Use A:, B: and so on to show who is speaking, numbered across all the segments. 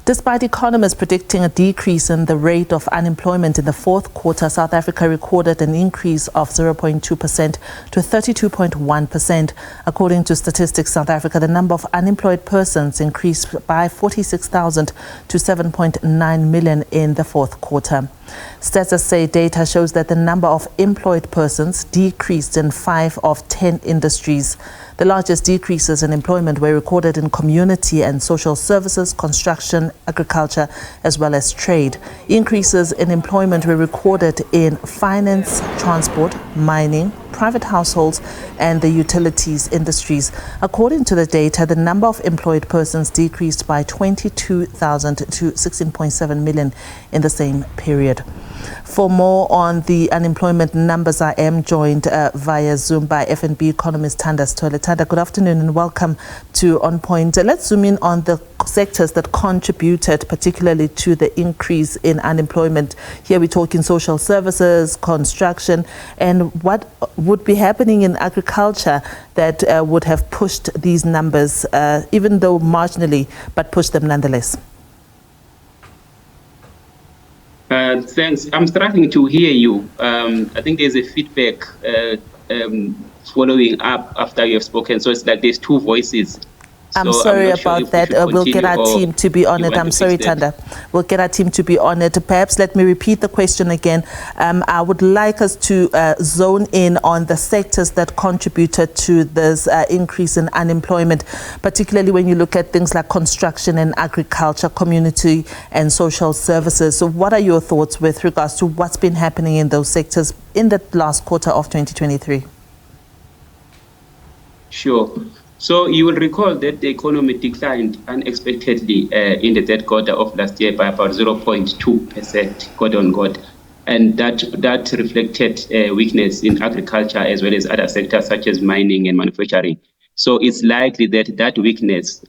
A: Despite economists predicting a decrease in the rate of unemployment in the fourth quarter, South Africa recorded an increase of 0.2% to 32.1%. According to Statistics South Africa, the number of unemployed persons increased by 46,000 to 7.9 million in the fourth quarter. Stats say data shows that the number of employed persons decreased in 5 of 10 industries. The largest decreases in employment were recorded in community and social services, construction, agriculture, as well as trade. Increases in employment were recorded in finance, transport, mining, private households, and the utilities industries. According to the data, the number of employed persons decreased by 22,000 to 16.7 million in the same period. For more on the unemployment numbers, I am joined via Zoom by FNB Economist Thanda Sithole. Thanda, good afternoon and welcome to On Point. Let's zoom in on the sectors that contributed particularly to the increase in unemployment. Here we're talking social services, construction, and what would be happening in agriculture that would have pushed these numbers, even though marginally, but pushed them nonetheless.
B: Thanks. I'm struggling to hear you. I think there's a feedback following up after you have spoken. So it's like there's two voices.
A: I'm sorry about that. We'll get our team to be on it. I'm sorry, Thanda. We'll get our team to be on it. Perhaps let me repeat the question again. I would like us to zone in on the sectors that contributed to this increase in unemployment, particularly when you look at things like construction and agriculture, community and social services. So what are your thoughts with regards to what's been happening in those sectors in the last quarter of 2023?
B: Sure. So you will recall that the economy declined unexpectedly in the third quarter of last year by about 0.2% quarter-on-quarter. And that reflected weakness in agriculture as well as other sectors such as mining and manufacturing. So it's likely that that weakness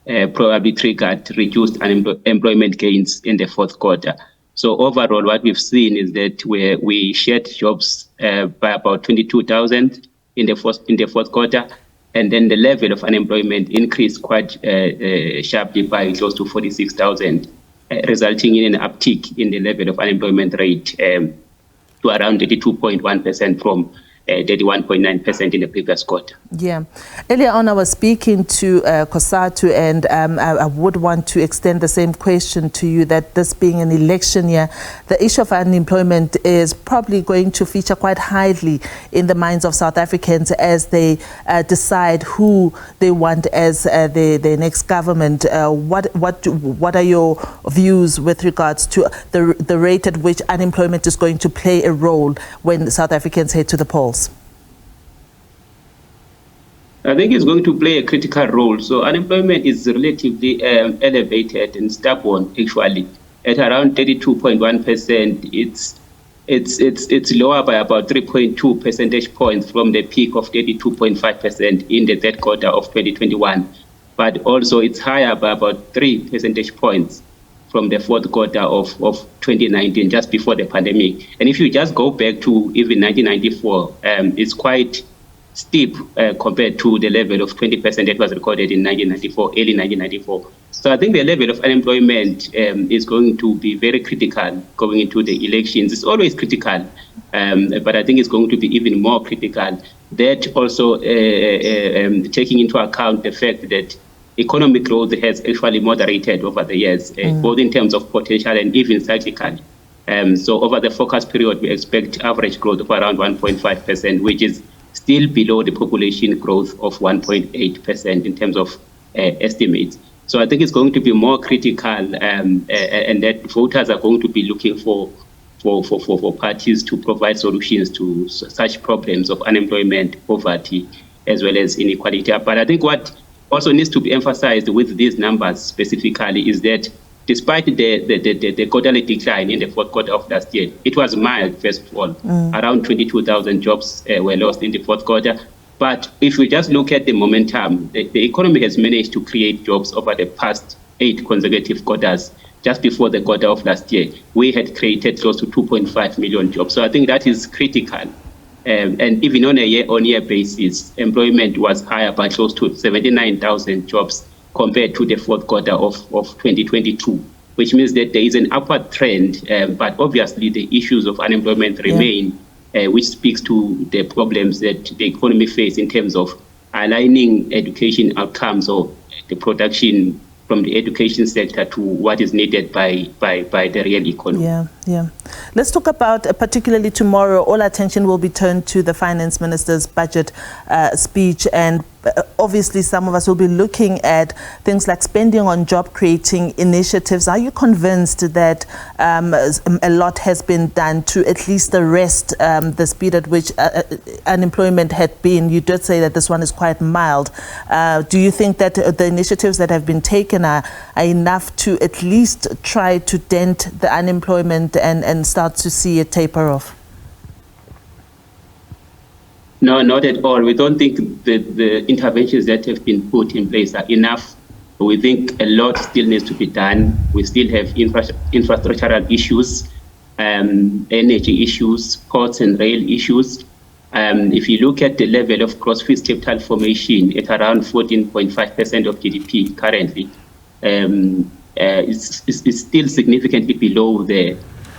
B: probably triggered reduced employment gains in the fourth quarter. So overall, what we've seen is that we shed jobs by about 22,000 in the fourth quarter. And then the level of unemployment increased quite sharply by close to 46,000, resulting in an uptick in the level of unemployment rate to around 32.1% from 31.9% in the previous quarter.
A: Yeah. Earlier on, I was speaking to Kosatu, and I would want to extend the same question to you, that this being an election year, the issue of unemployment is probably going to feature quite highly in the minds of South Africans as they decide who they want as the next government. What are your views with regards to the rate at which unemployment is going to play a role when South Africans head to the polls?
B: I think it's going to play a critical role. So unemployment is relatively elevated and stubborn, actually. At around 32.1%, it's lower by about 3.2 percentage points from the peak of 32.5% in the third quarter of 2021. But also it's higher by about 3 percentage points from the fourth quarter of 2019, just before the pandemic. And if you just go back to even 1994, it's quite steep compared to the level of 20% that was recorded in 1994, early 1994. So I think the level of unemployment is going to be very critical going into the elections. It's always critical, but I think it's going to be even more critical. That also taking into account the fact that economic growth has actually moderated over the years, both in terms of potential and even cyclical. So over the forecast period, we expect average growth of around 1.5%, which is still below the population growth of 1.8% in terms of estimates. So I think it's going to be more critical, and that voters are going to be looking for parties to provide solutions to such problems of unemployment, poverty, as well as inequality. But I think what also needs to be emphasized with these numbers specifically is that despite the quarterly decline in the fourth quarter of last year, it was mild, first of all. Around 22,000 jobs were lost in the fourth quarter. But if we just look at the momentum, the economy has managed to create jobs over the past 8 consecutive quarters. Just before the quarter of last year, we had created close to 2.5 million jobs. So I think that is critical. And even on a year-on-year basis, employment was higher by close to 79,000 jobs compared to the fourth quarter of 2022, which means that there is an upward trend, but obviously the issues of unemployment remain, which speaks to the problems that the economy face in terms of aligning education outcomes or the production from the education sector to what is needed by the real economy.
A: Yeah. Let's talk about, particularly tomorrow, all attention will be turned to the Finance Minister's budget speech, and obviously some of us will be looking at things like spending on job-creating initiatives. Are you convinced that a lot has been done to at least arrest the speed at which unemployment had been? You did say that this one is quite mild. Do you think that the initiatives that have been taken are enough to at least try to dent the unemployment and start to see it taper off?
B: No, not at all. We don't think that the interventions that have been put in place are enough. We think a lot still needs to be done. We still have infrastructural issues, energy issues, ports and rail issues. If you look at the level of gross fixed capital formation at around 14.5% of GDP currently, it's still significantly below the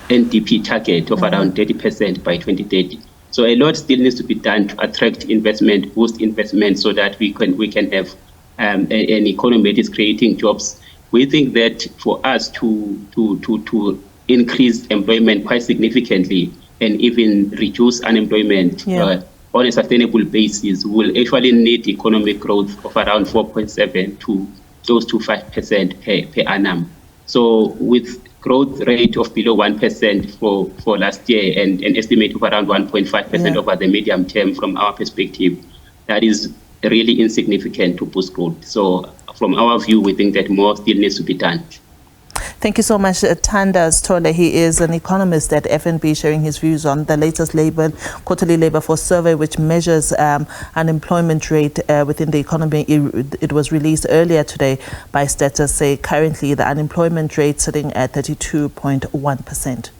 B: NDP target of around 30% by 2030. So a lot still needs to be done to attract investment, boost investment, so that we can have an economy that is creating jobs. We think that for us to increase employment quite significantly and even reduce unemployment on a sustainable basis, will actually need economic growth of around 4.7 to close to 5% per annum. So with growth rate of below 1% for last year and an estimate of around 1.5% over the medium term, from our perspective, that is really insignificant to boost growth. So from our view, we think that more still needs to be done.
A: Thank you so much, Thanda Sithole. He is an economist at FNB, sharing his views on the latest quarterly labour force survey, which measures unemployment rate within the economy. It was released earlier today by Stats. Say currently the unemployment rate sitting at 32.1%.